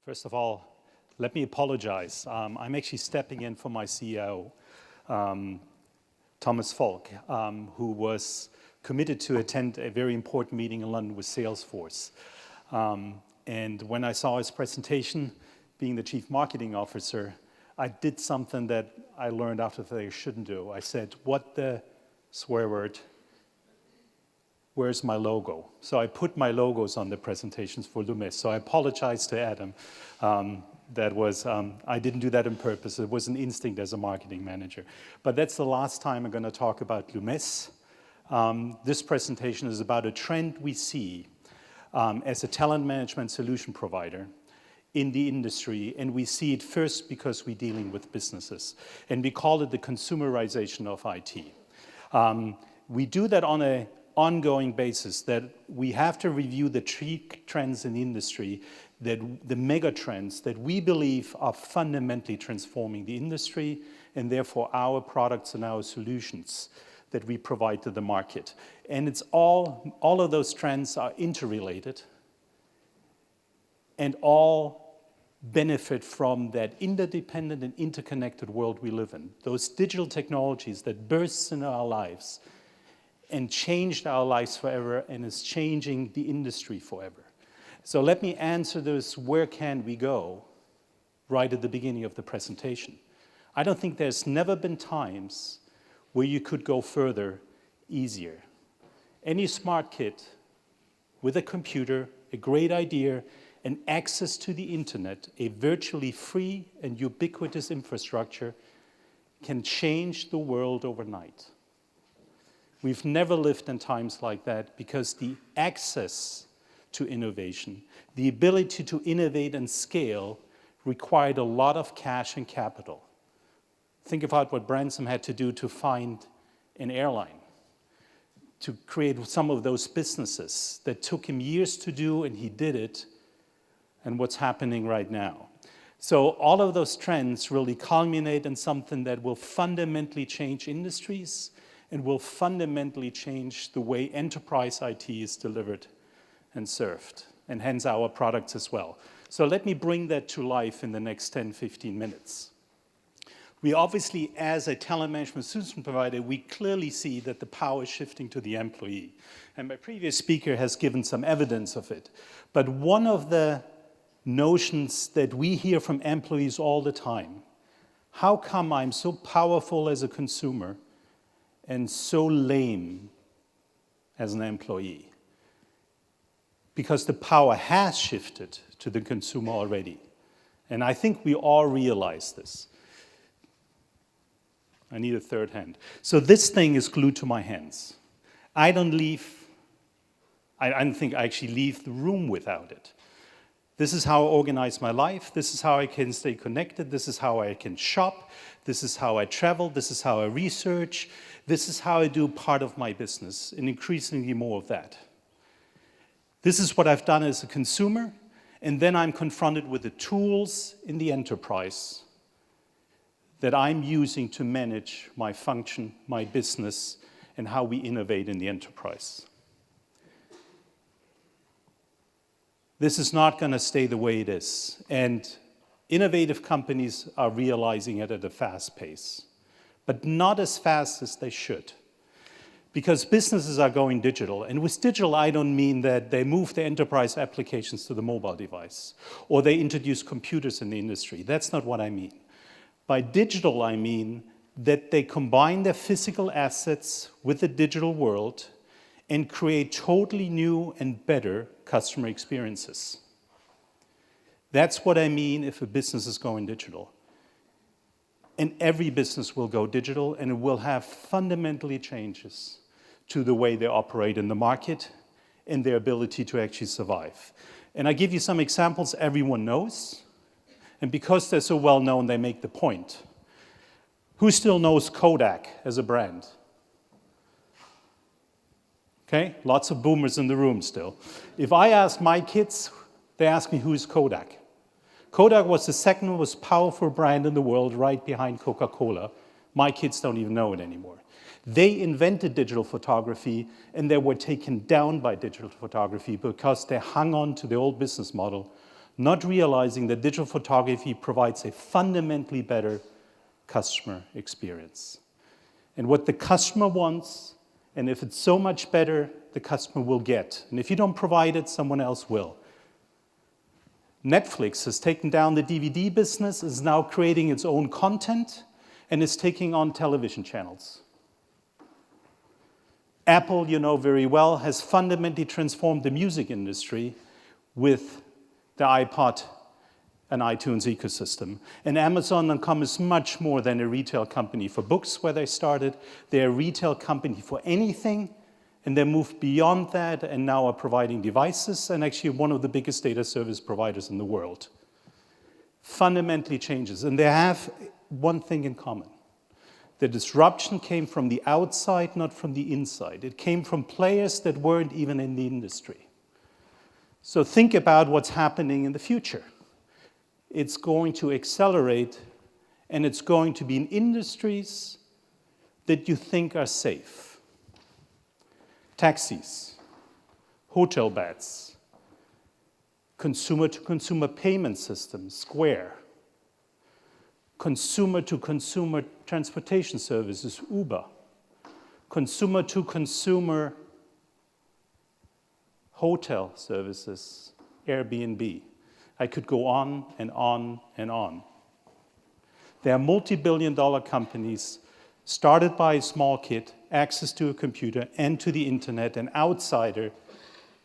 First of all, let me apologize. I'm actually stepping in for my CEO, Thomas Falk, who was committed to attend a very important meeting in London with Salesforce. And when I saw his presentation, being the Chief Marketing Officer, I did something that I learned after that I shouldn't do. I said, what the swear word, where's my logo? So I put my logos on the presentations for Lumis. So I apologize to Adam. I didn't do that on purpose. It was an instinct as a marketing manager. But that's the last time I'm going to talk about Lumis. This presentation is about a trend we see as a talent management solution provider in the industry, and we see it first because we're dealing with businesses, and we call it the consumerization of IT. We do that on an ongoing basis, that we have to review the trends in the industry, that the mega trends that we believe are fundamentally transforming the industry, and therefore our products and our solutions that we provide to the market. And it's all of those trends are interrelated and all benefit from that interdependent and interconnected world we live in. Those digital technologies that burst in our lives and changed our lives forever and is changing the industry forever. So let me answer this, where can we go, right at the beginning of the presentation. I don't think there's never been times where you could go further easier. Any smart kid with a computer, a great idea, and access to the internet, a virtually free and ubiquitous infrastructure can change the world overnight. We've never lived in times like that because the access to innovation, the ability to innovate and scale required a lot of cash and capital. Think about what Branson had to do to find an airline, to create some of those businesses that took him years to do, and he did it, and what's happening right now. So all of those trends really culminate in something that will fundamentally change industries and will fundamentally change the way enterprise IT is delivered and served, and hence our products as well. So let me bring that to life in the next 10, 15 minutes. We obviously, as a talent management solution provider, we clearly see that the power is shifting to the employee. And my previous speaker has given some evidence of it. But one of the notions that we hear from employees all the time, how come I'm so powerful as a consumer and so lame as an employee? Because the power has shifted to the consumer already. And I think we all realize this. I need a third hand. So this thing is glued to my hands. I don't think I actually leave the room without it. This is how I organize my life. This is how I can stay connected. This is how I can shop. This is how I travel. This is how I research. This is how I do part of my business, and increasingly more of that. This is what I've done as a consumer, and then I'm confronted with the tools in the enterprise that I'm using to manage my function, my business, and how we innovate in the enterprise. This is not going to stay the way it is, and innovative companies are realizing it at a fast pace, but not as fast as they should, because businesses are going digital. And with digital, I don't mean that they move their enterprise applications to the mobile device, or they introduce computers in the industry. That's not what I mean. By digital, I mean that they combine their physical assets with the digital world and create totally new and better customer experiences. That's what I mean if a business is going digital. And every business will go digital, and it will have fundamentally changes to the way they operate in the market and their ability to actually survive. And I give you some examples everyone knows. And because they're so well known, they make the point. Who still knows Kodak as a brand? Okay, lots of boomers in the room still. If I ask my kids, they ask me, who is Kodak? Kodak was the second most powerful brand in the world, right behind Coca-Cola. My kids don't even know it anymore. They invented digital photography, and they were taken down by digital photography because they hung on to the old business model, not realizing that digital photography provides a fundamentally better customer experience. And what the customer wants, and if it's so much better, the customer will get. And if you don't provide it, someone else will. Netflix has taken down the DVD business, is now creating its own content, and is taking on television channels. Apple, you know very well, has fundamentally transformed the music industry with the iPod and iTunes ecosystem. And Amazon.com is much more than a retail company for books, where they started. They're a retail company for anything, and they moved beyond that and now are providing devices, and actually one of the biggest data service providers in the world. Fundamentally changes, and they have one thing in common. The disruption came from the outside, not from the inside. It came from players that weren't even in the industry. So think about what's happening in the future. It's going to accelerate, and it's going to be in industries that you think are safe. Taxis, hotel beds, consumer-to-consumer payment systems, Square, consumer-to-consumer transportation services, Uber, consumer-to-consumer hotel services, Airbnb. I could go on and on and on. There are multi-billion-dollar companies started by a small kid, access to a computer and to the internet, an outsider,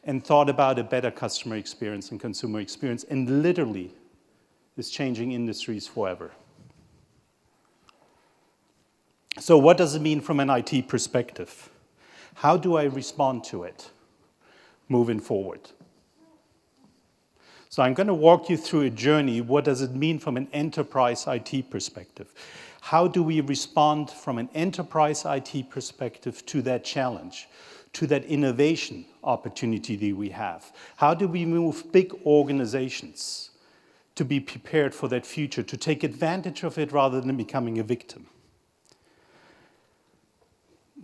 and thought about a better customer experience and consumer experience, and literally is changing industries forever. So what does it mean from an IT perspective? How do I respond to it moving forward? So I'm going to walk you through a journey. What does it mean from an enterprise IT perspective? How do we respond from an enterprise IT perspective to that challenge, to that innovation opportunity that we have? How do we move big organizations to be prepared for that future, to take advantage of it rather than becoming a victim?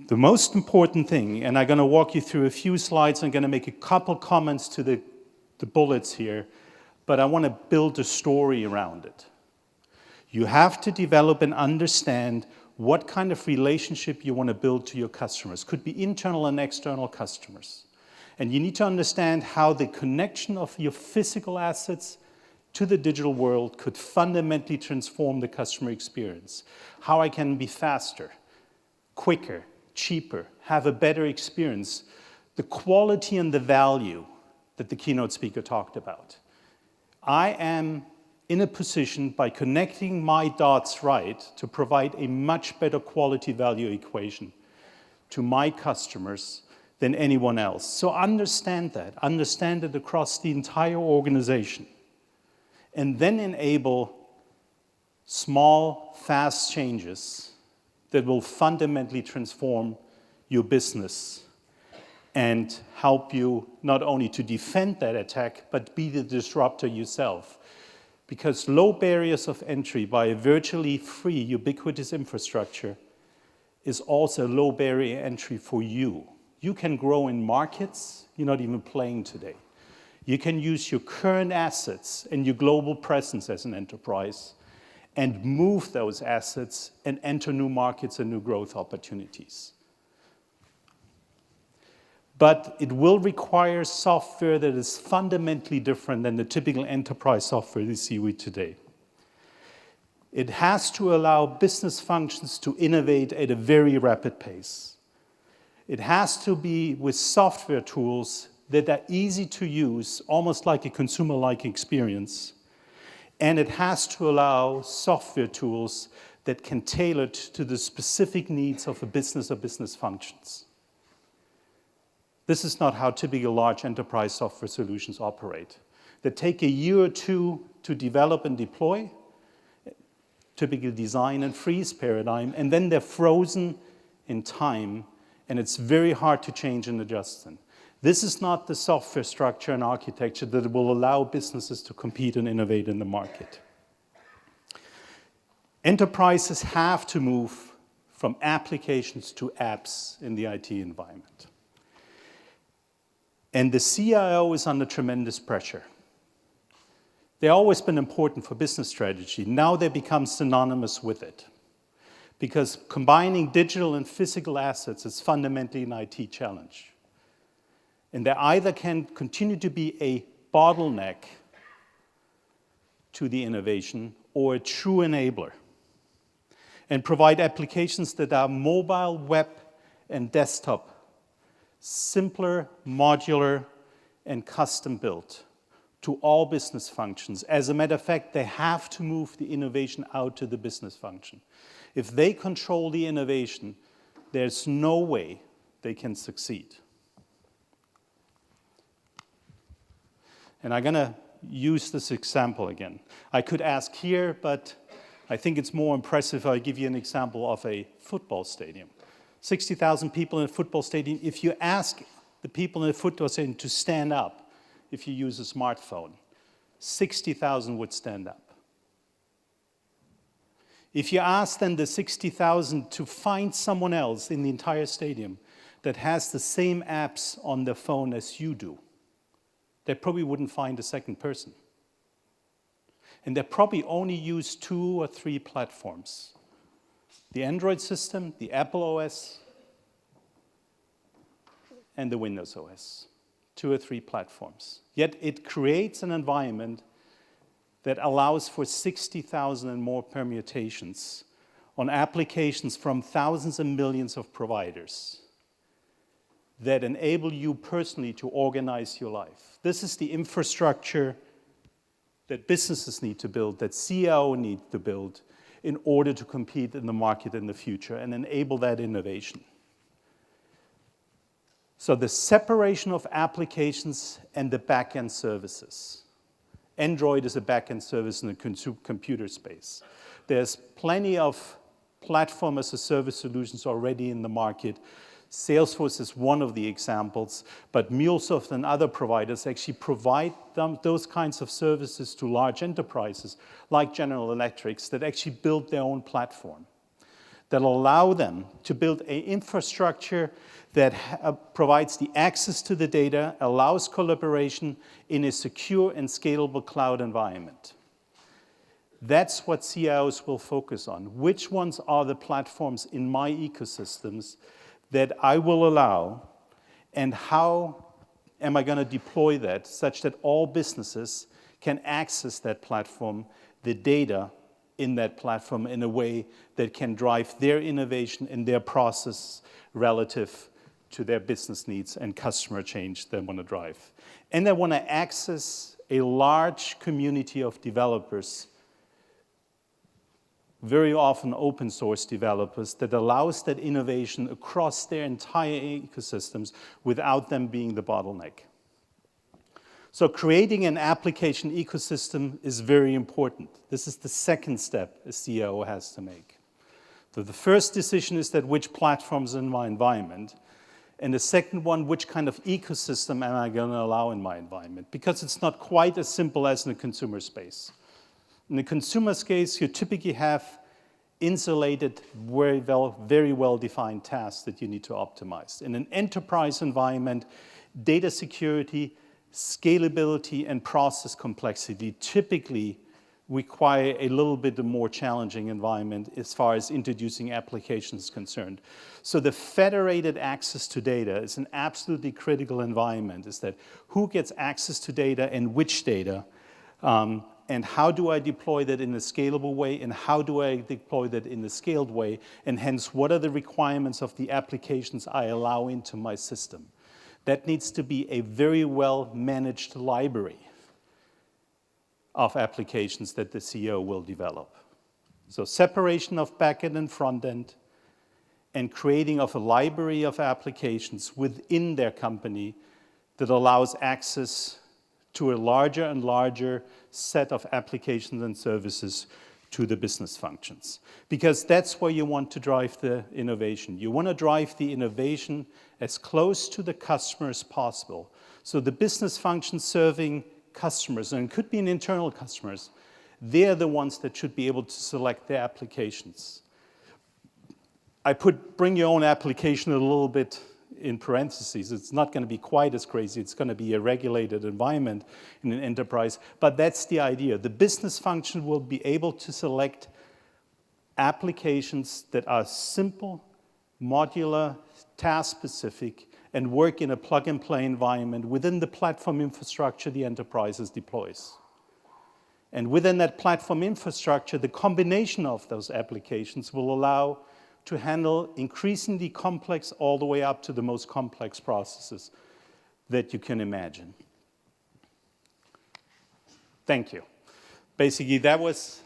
The most important thing, and I'm going to walk you through a few slides, I'm going to make a couple comments to the bullets here, but I want to build a story around it. You have to develop and understand what kind of relationship you want to build to your customers. Could be internal and external customers. And you need to understand how the connection of your physical assets to the digital world could fundamentally transform the customer experience. How I can be faster, quicker, cheaper, have a better experience. The quality and the value that the keynote speaker talked about. I am in a position, by connecting my dots right, to provide a much better quality value equation to my customers than anyone else. So understand it across the entire organization, and then enable small, fast changes that will fundamentally transform your business and help you not only to defend that attack, but be the disruptor yourself. Because low barriers of entry by a virtually free, ubiquitous infrastructure is also a low barrier entry for you. You can grow in markets you're not even playing today. You can use your current assets and your global presence as an enterprise and move those assets and enter new markets and new growth opportunities. But it will require software that is fundamentally different than the typical enterprise software you see with today. It has to allow business functions to innovate at a very rapid pace. It has to be with software tools that are easy to use, almost like a consumer-like experience. And it has to allow software tools that can tailor to the specific needs of a business or business functions. This is not how typical large enterprise software solutions operate. They take a year or two to develop and deploy, typical design and freeze paradigm, and then they're frozen in time, and it's very hard to change and adjust them. This is not the software structure and architecture that will allow businesses to compete and innovate in the market. Enterprises have to move from applications to apps in the IT environment. And the CIO is under tremendous pressure. They've always been important for business strategy. Now they become synonymous with it. Because combining digital and physical assets is fundamentally an IT challenge. And they either can continue to be a bottleneck to the innovation or a true enabler, and provide applications that are mobile, web, and desktop, simpler, modular, and custom built to all business functions. As a matter of fact, they have to move the innovation out to the business function. If they control the innovation, there's no way they can succeed. And I'm going to use this example again. I could ask here, but I think it's more impressive if I give you an example of a football stadium. 60,000 people in a football stadium. If you ask the people in the football stadium to stand up, if you use a smartphone, 60,000 would stand up. If you ask then the 60,000 to find someone else in the entire stadium that has the same apps on their phone as you do, they probably wouldn't find a second person. And they probably only use 2 or 3 platforms. The Android system, the Apple OS, and the Windows OS. 2 or 3 platforms. Yet it creates an environment that allows for 60,000 and more permutations on applications from thousands and millions of providers that enable you personally to organize your life. This is the infrastructure that businesses need to build, that CIO need to build in order to compete in the market in the future and enable that innovation. So the separation of applications and the back-end services. Android is a back-end service in the computer space. There's plenty of platform as a service solutions already in the market. Salesforce is one of the examples, but MuleSoft and other providers actually provide those kinds of services to large enterprises like General Electric that actually build their own platform that allow them to build an infrastructure that provides the access to the data, allows collaboration in a secure and scalable cloud environment. That's what CIOs will focus on. Which ones are the platforms in my ecosystems that I will allow, and how am I going to deploy that such that all businesses can access that platform, the data in that platform in a way that can drive their innovation and their process relative to their business needs and customer change they want to drive. And they want to access a large community of developers, very often open source developers, that allows that innovation across their entire ecosystems without them being the bottleneck. So creating an application ecosystem is very important. This is the second step a CIO has to make. So the first decision is that which platforms in my environment, and the second one, which kind of ecosystem am I going to allow in my environment? Because it's not quite as simple as in the consumer space. In the consumer space, you typically have insulated, very well-defined tasks that you need to optimize. In an enterprise environment, data security, scalability, and process complexity typically require a little bit more challenging environment as far as introducing applications is concerned. So the federated access to data is an absolutely critical environment, is that who gets access to data and which data, and how do I deploy that in a scalable way, and how do I deploy that in a scaled way, and hence what are the requirements of the applications I allow into my system. That needs to be a very well-managed library of applications that the CEO will develop. So separation of back-end and front-end, and creating of a library of applications within their company that allows access to a larger and larger set of applications and services to the business functions. Because that's where you want to drive the innovation. You want to drive the innovation as close to the customer as possible. So the business functions serving customers, and it could be an internal customers, they're the ones that should be able to select their applications. I put bring your own application a little bit in parentheses. It's not going to be quite as crazy. It's going to be a regulated environment in an enterprise. But that's the idea. The business function will be able to select applications that are simple, modular, task-specific, and work in a plug-and-play environment within the platform infrastructure the enterprise deploys. And within that platform infrastructure, the combination of those applications will allow to handle increasingly complex all the way up to the most complex processes that you can imagine. Thank you. Basically, that was